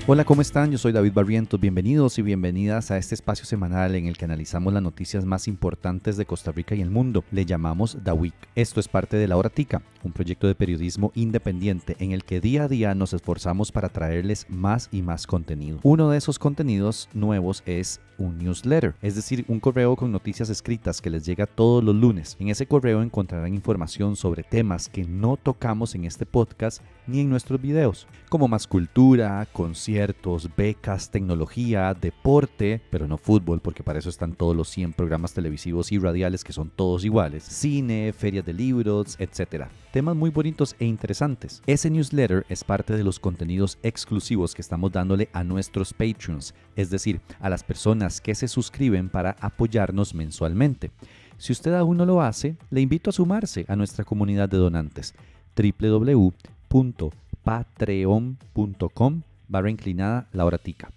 Hola, ¿cómo están? Yo soy David Barrientos. Bienvenidos y bienvenidas a este espacio semanal en el que analizamos las noticias más importantes de Costa Rica y el mundo. Le llamamos The Week. Esto es parte de La Hora Tica, un proyecto de periodismo independiente en el que día a día nos esforzamos para traerles más y más contenido. Uno de esos contenidos nuevos es un newsletter, es decir, un correo con noticias escritas que les llega todos los lunes. En ese correo encontrarán información sobre temas que no tocamos en este podcast ni en nuestros videos, como más cultura, conciertos, becas, tecnología, deporte, pero no fútbol, porque para eso están todos los 100 programas televisivos y radiales que son todos iguales, cine, ferias de libros, etc. Temas muy bonitos e interesantes. Ese newsletter es parte de los contenidos exclusivos que estamos dándole a nuestros Patreons, es decir, a las personas que se suscriben para apoyarnos mensualmente. Si usted aún no lo hace, le invito a sumarse a nuestra comunidad de donantes www.patreon.com/lahoratica.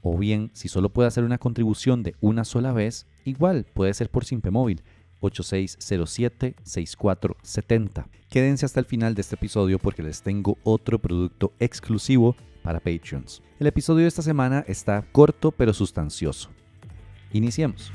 O bien, si solo puede hacer una contribución de una sola vez, igual puede ser por Simpe Móvil 8607-6470. Quédense hasta el final de este episodio porque les tengo otro producto exclusivo para Patreons. El episodio de esta semana está corto pero sustancioso. Iniciemos.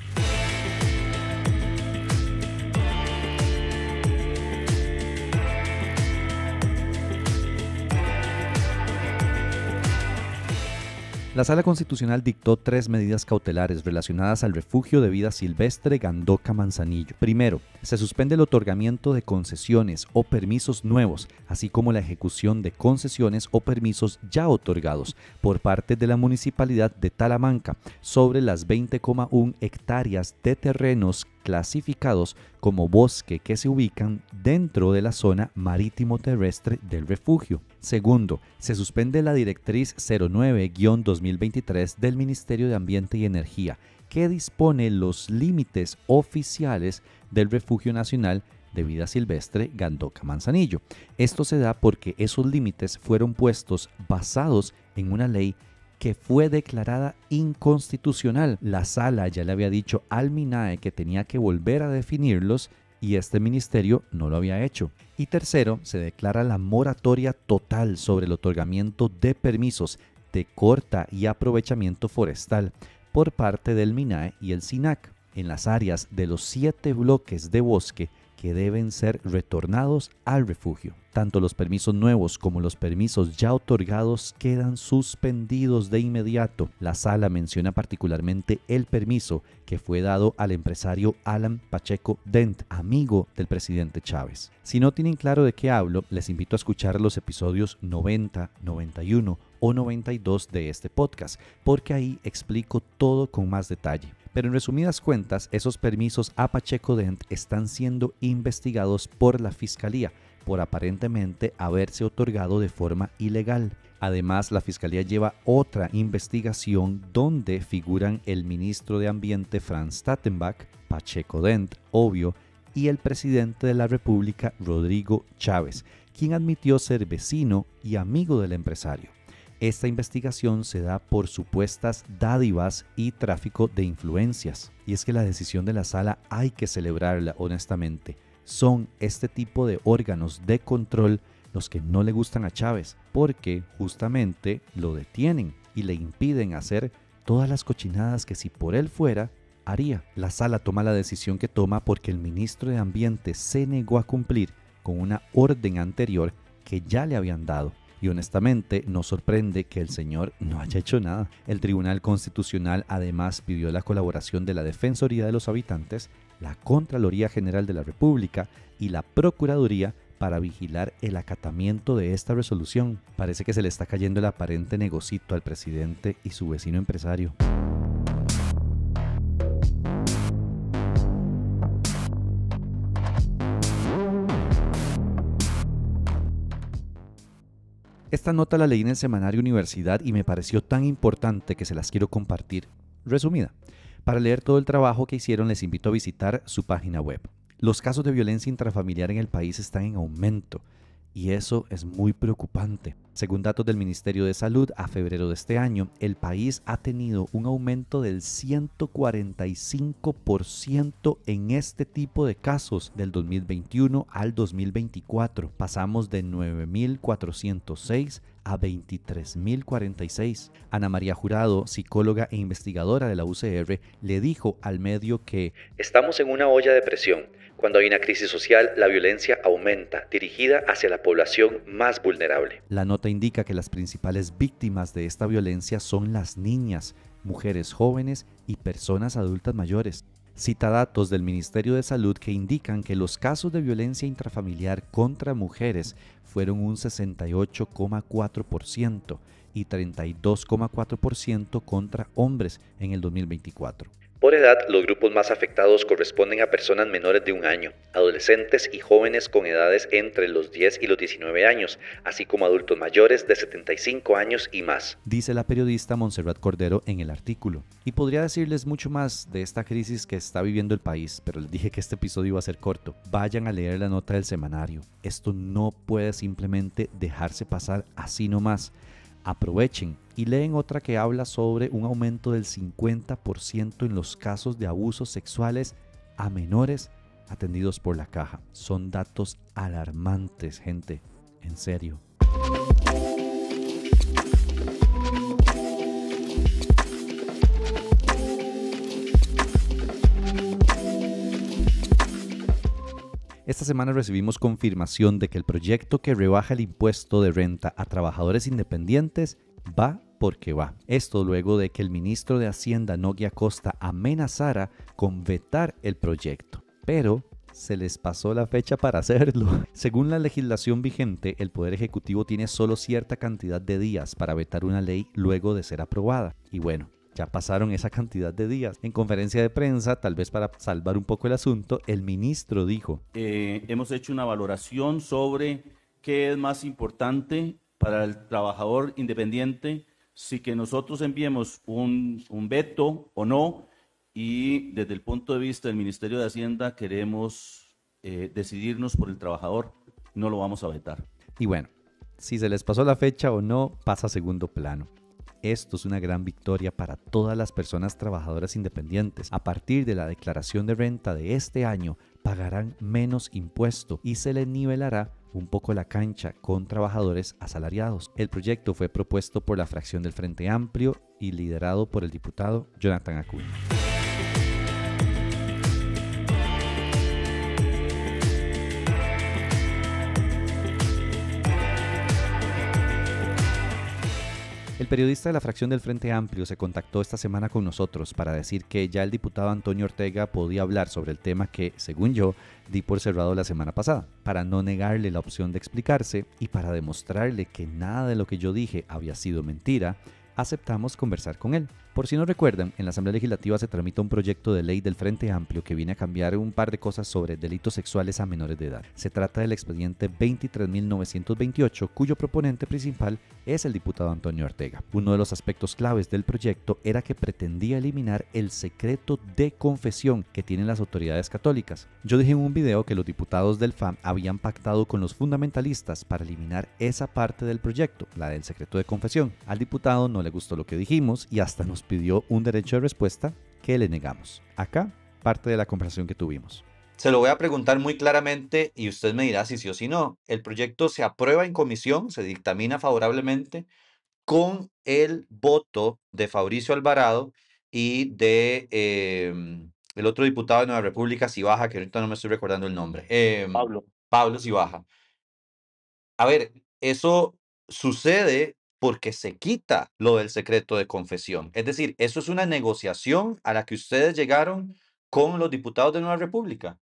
La Sala Constitucional dictó 3 medidas cautelares relacionadas al refugio de vida silvestre Gandoca Manzanillo. Primero, se suspende el otorgamiento de concesiones o permisos nuevos, así como la ejecución de concesiones o permisos ya otorgados por parte de la Municipalidad de Talamanca sobre las 20,1 hectáreas de terrenos clasificados como bosque que se ubican dentro de la zona marítimo terrestre del refugio. Segundo, se suspende la Directriz 09-2023 del Ministerio de Ambiente y Energía, que dispone los límites oficiales del Refugio Nacional de Vida Silvestre Gandoca Manzanillo. Esto se da porque esos límites fueron puestos basados en una ley que fue declarada inconstitucional. La sala ya le había dicho al MINAE que tenía que volver a definirlos y este ministerio no lo había hecho. Y tercero, se declara la moratoria total sobre el otorgamiento de permisos de corta y aprovechamiento forestal por parte del MINAE y el SINAC en las áreas de los 7 bloques de bosque que deben ser retornados al refugio. Tanto los permisos nuevos como los permisos ya otorgados quedan suspendidos de inmediato. La sala menciona particularmente el permiso que fue dado al empresario Alan Pacheco Dent, amigo del presidente Chávez. Si no tienen claro de qué hablo, les invito a escuchar los episodios 90, 91 o 92 de este podcast, porque ahí explico todo con más detalle. Pero en resumidas cuentas, esos permisos a Pacheco Dent están siendo investigados por la Fiscalía por aparentemente haberse otorgado de forma ilegal. Además, la Fiscalía lleva otra investigación donde figuran el ministro de Ambiente Franz Tattenbach, Pacheco Dent, obvio, y el presidente de la República, Rodrigo Chávez, quien admitió ser vecino y amigo del empresario. Esta investigación se da por supuestas dádivas y tráfico de influencias. Y es que la decisión de la sala hay que celebrarla honestamente. Son este tipo de órganos de control los que no le gustan a Chávez, porque justamente lo detienen y le impiden hacer todas las cochinadas que si por él fuera, haría. La sala toma la decisión que toma porque el ministro de Ambiente se negó a cumplir con una orden anterior que ya le habían dado. Y honestamente nos sorprende que el señor no haya hecho nada. El Tribunal Constitucional además pidió la colaboración de la Defensoría de los Habitantes, la Contraloría General de la República y la Procuraduría para vigilar el acatamiento de esta resolución. Parece que se le está cayendo el aparente negocito al presidente y su vecino empresario. Esta nota la leí en el semanario Universidad y me pareció tan importante que se las quiero compartir. Resumida, para leer todo el trabajo que hicieron les invito a visitar su página web. Los casos de violencia intrafamiliar en el país están en aumento y eso es muy preocupante. Según datos del Ministerio de Salud, a febrero de este año, el país ha tenido un aumento del 145% en este tipo de casos del 2021 al 2024. Pasamos de 9.406 a 23.046. Ana María Jurado, psicóloga e investigadora de la UCR, le dijo al medio que estamos en una olla de presión. Cuando hay una crisis social, la violencia aumenta, dirigida hacia la población más vulnerable. La nota indica que las principales víctimas de esta violencia son las niñas, mujeres jóvenes y personas adultas mayores. Cita datos del Ministerio de Salud que indican que los casos de violencia intrafamiliar contra mujeres fueron un 68,4% y 32,4% contra hombres en el 2024. Por edad, los grupos más afectados corresponden a personas menores de 1 año, adolescentes y jóvenes con edades entre los 10 y los 19 años, así como adultos mayores de 75 años y más, dice la periodista Montserrat Cordero en el artículo. Y podría decirles mucho más de esta crisis que está viviendo el país, pero les dije que este episodio iba a ser corto. Vayan a leer la nota del semanario. Esto no puede simplemente dejarse pasar así nomás. Aprovechen y leen otra que habla sobre un aumento del 50% en los casos de abusos sexuales a menores atendidos por la caja. Son datos alarmantes, gente. En serio. Esta semana recibimos confirmación de que el proyecto que rebaja el impuesto de renta a trabajadores independientes va porque va. Esto luego de que el ministro de Hacienda, Nogui Acosta, amenazara con vetar el proyecto. Pero se les pasó la fecha para hacerlo. Según la legislación vigente, el Poder Ejecutivo tiene solo cierta cantidad de días para vetar una ley luego de ser aprobada. Y bueno, ya pasaron esa cantidad de días. En conferencia de prensa, tal vez para salvar un poco el asunto, el ministro dijo: hemos hecho una valoración sobre qué es más importante para el trabajador independiente, si que nosotros enviemos un veto o no, y desde el punto de vista del Ministerio de Hacienda queremos decidirnos por el trabajador, no lo vamos a vetar. Y bueno, si se les pasó la fecha o no, pasa a segundo plano. Esto es una gran victoria para todas las personas trabajadoras independientes. A partir de la declaración de renta de este año, pagarán menos impuesto y se les nivelará un poco la cancha con trabajadores asalariados. El proyecto fue propuesto por la fracción del Frente Amplio y liderado por el diputado Jonathan Acuña. El periodista de la fracción del Frente Amplio se contactó esta semana con nosotros para decir que ya el diputado Antonio Ortega podía hablar sobre el tema que, según yo, di por cerrado la semana pasada, para no negarle la opción de explicarse y para demostrarle que nada de lo que yo dije había sido mentira. Aceptamos conversar con él. Por si no recuerdan, en la Asamblea Legislativa se tramita un proyecto de ley del Frente Amplio que viene a cambiar un par de cosas sobre delitos sexuales a menores de edad. Se trata del expediente 23.928, cuyo proponente principal es el diputado Antonio Ortega. Uno de los aspectos claves del proyecto era que pretendía eliminar el secreto de confesión que tienen las autoridades católicas. Yo dije en un video que los diputados del FAM habían pactado con los fundamentalistas para eliminar esa parte del proyecto, la del secreto de confesión. Al diputado no le gustó lo que dijimos y hasta nos pidió un derecho de respuesta que le negamos. Acá, parte de la conversación que tuvimos. Se lo voy a preguntar muy claramente y usted me dirá si sí o si no. El proyecto se aprueba en comisión, se dictamina favorablemente con el voto de Fabricio Alvarado y de el otro diputado de Nueva República, Sibaja, que ahorita no me estoy recordando el nombre. Pablo. Pablo Sibaja. A ver, eso sucede porque se quita lo del secreto de confesión. Es decir, eso es una negociación a la que ustedes llegaron con los diputados de Nueva República.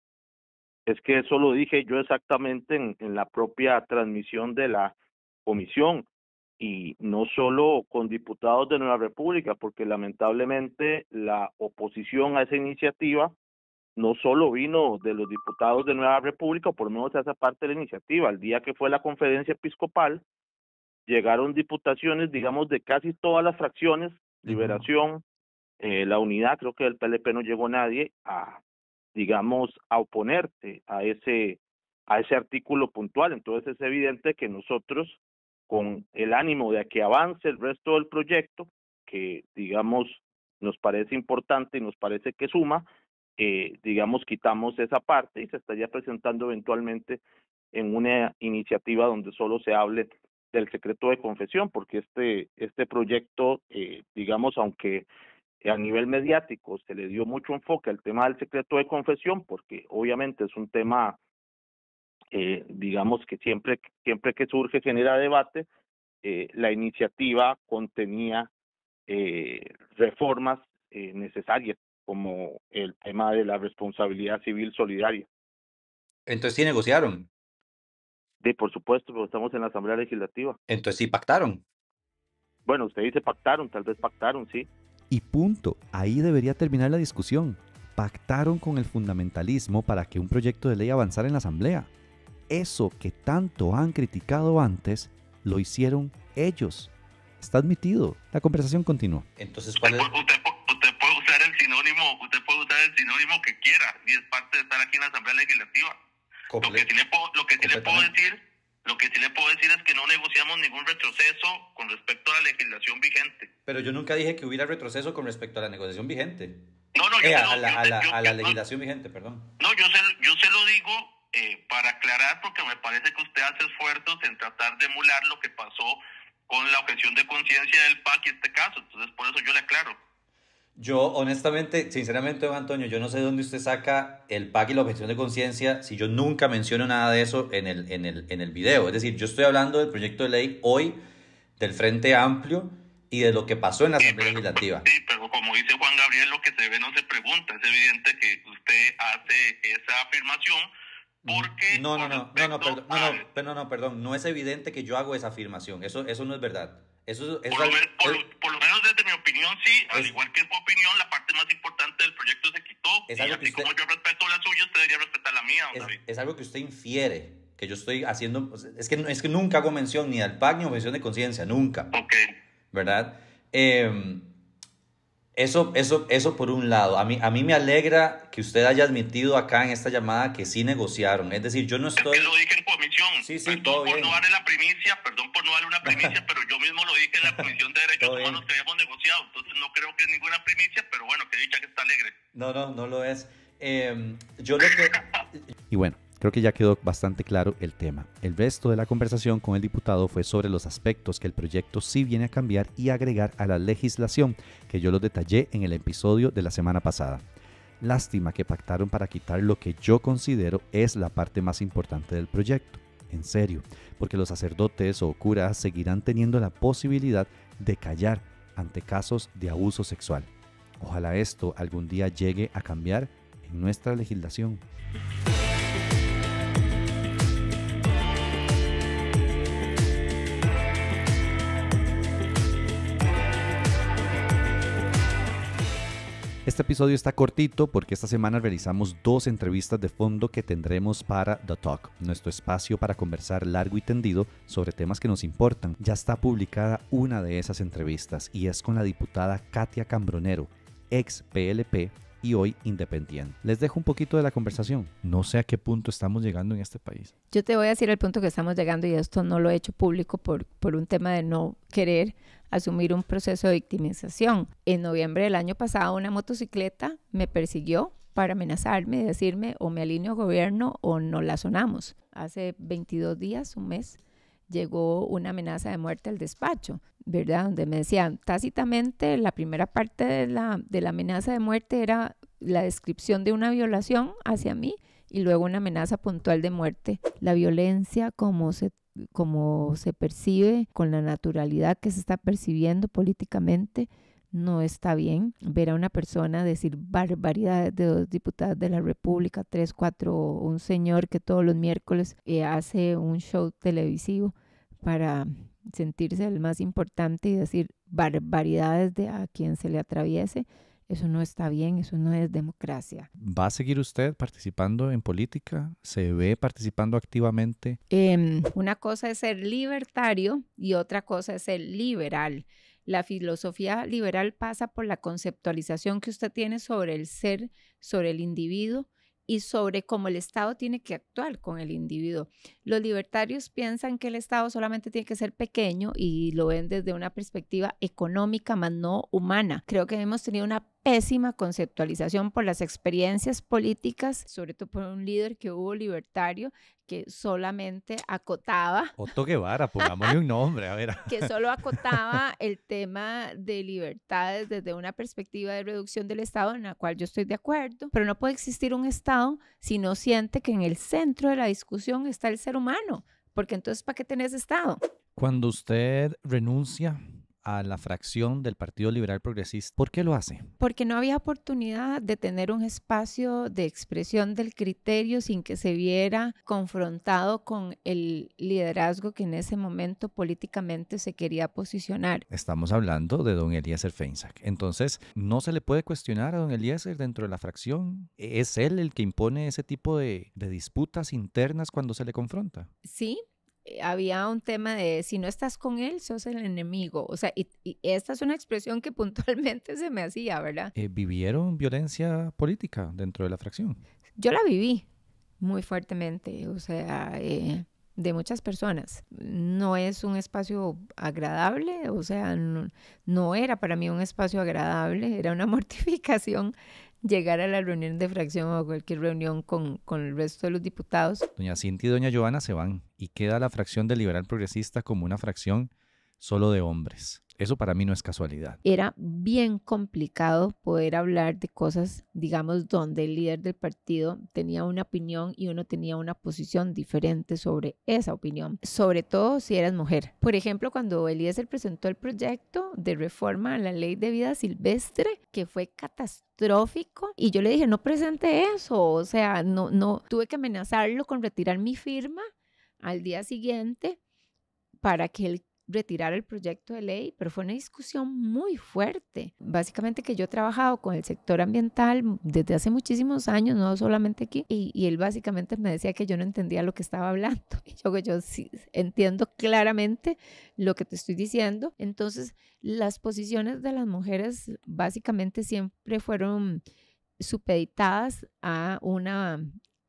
Es que eso lo dije yo exactamente en la propia transmisión de la comisión, y no solo con diputados de Nueva República, porque lamentablemente la oposición a esa iniciativa no solo vino de los diputados de Nueva República, o por lo menos a esa parte de la iniciativa. El día que fue la conferencia episcopal, llegaron diputaciones, digamos, de casi todas las fracciones, Liberación, la Unidad, creo que del PLP no llegó nadie, digamos, a oponerse a ese a ese artículo puntual. Entonces es evidente que nosotros, con el ánimo de que avance el resto del proyecto, que digamos nos parece importante y nos parece que suma, digamos quitamos esa parte y se estaría presentando eventualmente en una iniciativa donde solo se hable del secreto de confesión, porque este proyecto, digamos, aunque a nivel mediático se le dio mucho enfoque al tema del secreto de confesión, porque obviamente es un tema, digamos, que siempre que surge genera debate, la iniciativa contenía reformas necesarias, como el tema de la responsabilidad civil solidaria. Entonces sí negociaron, Por supuesto, pero estamos en la Asamblea Legislativa. entonces sí pactaron. Bueno, usted dice pactaron, tal vez pactaron, sí. Y punto, ahí debería terminar la discusión. Pactaron con el fundamentalismo para que un proyecto de ley avanzara en la Asamblea. Eso que tanto han criticado antes, lo hicieron ellos. Está admitido. La conversación continúa. Entonces, ¿cuál es? Usted puede usar el sinónimo que quiera, y es parte de estar aquí en la Asamblea Legislativa. Lo que sí le puedo decir es que no negociamos ningún retroceso con respecto a la legislación vigente. Pero yo nunca dije que hubiera retroceso con respecto a la negociación vigente. No, A la legislación vigente, perdón. No, yo se lo digo para aclarar, porque me parece que usted hace esfuerzos en tratar de emular lo que pasó con la objeción de conciencia del PAC y este caso. Entonces, por eso yo le aclaro. Yo, honestamente, sinceramente, don Antonio, yo no sé de dónde usted saca el PAC y la objeción de conciencia si yo nunca menciono nada de eso en el video. Es decir, yo estoy hablando del proyecto de ley hoy del Frente Amplio y de lo que pasó en la Asamblea Legislativa. Sí, pero como dice Juan Gabriel, lo que se ve no se pregunta. Es evidente que usted hace esa afirmación porque... Perdón. No es evidente que yo hago esa afirmación. Eso no es verdad. Por lo menos desde mi opinión, sí. Al igual que en su opinión, la parte más importante del proyecto se quitó. Es y algo así que usted, como yo respeto la suya, usted debería respetar la mía, don David. Es algo que usted infiere, que yo estoy haciendo... Es que nunca hago mención ni al PAC ni objeción de conciencia, nunca. Ok. ¿Verdad? Eso por un lado. A mí me alegra que usted haya admitido acá en esta llamada que sí negociaron. Es decir, yo no estoy... Es que lo dije en comisión. Sí, perdón todo por bien. no darle la primicia, pero yo mismo lo dije en la Comisión de Derechos Humanos que habíamos negociado. Entonces no creo que es ninguna primicia, pero bueno, que dicha que está alegre. No lo es. Yo lo que... Y bueno, creo que ya quedó bastante claro el tema. El resto de la conversación con el diputado fue sobre los aspectos que el proyecto sí viene a cambiar y agregar a la legislación, que yo los detallé en el episodio de la semana pasada. Lástima que pactaron para quitar lo que yo considero es la parte más importante del proyecto. En serio, porque los sacerdotes o curas seguirán teniendo la posibilidad de callar ante casos de abuso sexual. Ojalá esto algún día llegue a cambiar en nuestra legislación. Este episodio está cortito porque esta semana realizamos 2 entrevistas de fondo que tendremos para The Talk, nuestro espacio para conversar largo y tendido sobre temas que nos importan. Ya está publicada una de esas entrevistas y es con la diputada Katia Cambronero, ex PLP y hoy independiente. Les dejo un poquito de la conversación. No sé a qué punto estamos llegando en este país. Yo te voy a decir el punto que estamos llegando, y esto no lo he hecho público por un tema de no querer asumir un proceso de victimización. En noviembre del año pasado, una motocicleta me persiguió para amenazarme y decirme o me alineo al gobierno o no la sonamos. Hace 22 días, un mes, llegó una amenaza de muerte al despacho, ¿verdad? Donde me decían tácitamente, la primera parte de la amenaza de muerte era la descripción de una violación hacia mí y luego una amenaza puntual de muerte. La violencia como se percibe, con la naturalidad que se está percibiendo políticamente, no está bien. Ver a una persona decir barbaridades de 2 diputadas de la República, 3, 4, un señor que todos los miércoles hace un show televisivo para sentirse el más importante y decir barbaridades de a quien se le atraviese. Eso no está bien, eso no es democracia. ¿Va a seguir usted participando en política? ¿Se ve participando activamente? Una cosa es ser libertario y otra cosa es ser liberal. La filosofía liberal pasa por la conceptualización que usted tiene sobre el ser, sobre el individuo, y sobre cómo el Estado tiene que actuar con el individuo. Los libertarios piensan que el Estado solamente tiene que ser pequeño y lo ven desde una perspectiva económica, más no humana. Creo que hemos tenido una pésima conceptualización por las experiencias políticas, sobre todo por un líder que hubo libertario que solamente acotaba. Otto Guevara, pongámosle un nombre, a ver. Que solo acotaba el tema de libertades desde una perspectiva de reducción del Estado, en la cual yo estoy de acuerdo, pero no puede existir un Estado si no siente que en el centro de la discusión está el ser humano, porque entonces ¿para qué tenés Estado? Cuando usted renuncia a la fracción del Partido Liberal Progresista, ¿por qué lo hace? Porque no había oportunidad de tener un espacio de expresión del criterio sin que se viera confrontado con el liderazgo que en ese momento políticamente se quería posicionar. Estamos hablando de don Eliezer Feinsack. Entonces, ¿no se le puede cuestionar a don Eliezer dentro de la fracción? ¿Es él el que impone ese tipo de disputas internas cuando se le confronta? Sí. Había un tema de si no estás con él, sos el enemigo. O sea, y esta es una expresión que puntualmente se me hacía, ¿verdad? ¿Vivieron violencia política dentro de la fracción? Yo la viví muy fuertemente, o sea, de muchas personas. No es un espacio agradable, o sea, no era para mí un espacio agradable, era una mortificación llegar a la reunión de fracción o cualquier reunión con el resto de los diputados. Doña Cintia y doña Joana se van y queda la fracción del Liberal Progresista como una fracción solo de hombres. Eso para mí no es casualidad. Era bien complicado poder hablar de cosas, digamos, donde el líder del partido tenía una opinión y uno tenía una posición diferente sobre esa opinión, sobre todo si eras mujer. Por ejemplo, cuando Eliezer presentó el proyecto de reforma a la ley de vida silvestre, que fue catastrófico, y yo le dije, no presente eso, o sea, no, tuve que amenazarlo con retirar mi firma al día siguiente para que él retirar el proyecto de ley, pero fue una discusión muy fuerte. Básicamente que yo he trabajado con el sector ambiental desde hace muchísimos años, no solamente aquí, y él básicamente me decía que yo no entendía lo que estaba hablando. Y yo sí entiendo claramente lo que te estoy diciendo. Entonces, las posiciones de las mujeres básicamente siempre fueron supeditadas a una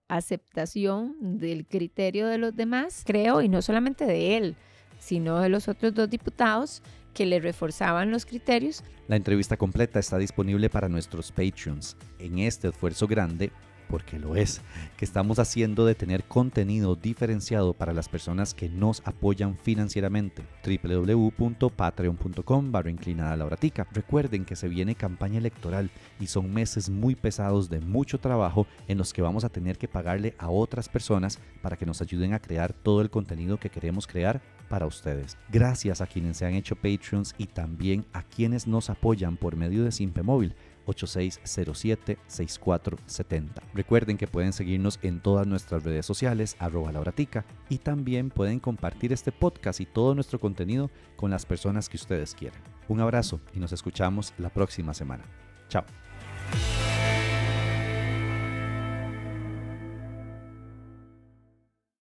aceptación del criterio de los demás, creo, y no solamente de él, sino de los otros 2 diputados que le reforzaban los criterios. La entrevista completa está disponible para nuestros Patreons en este esfuerzo grande, porque lo es, que estamos haciendo de tener contenido diferenciado para las personas que nos apoyan financieramente. www.patreon.com/lauratica. Recuerden que se viene campaña electoral y son meses muy pesados de mucho trabajo en los que vamos a tener que pagarle a otras personas para que nos ayuden a crear todo el contenido que queremos crear para ustedes. Gracias a quienes se han hecho Patreons y también a quienes nos apoyan por medio de Simpe Móvil 8607-6470. Recuerden que pueden seguirnos en todas nuestras redes sociales @lauratica y también pueden compartir este podcast y todo nuestro contenido con las personas que ustedes quieran. Un abrazo y nos escuchamos la próxima semana. Chao.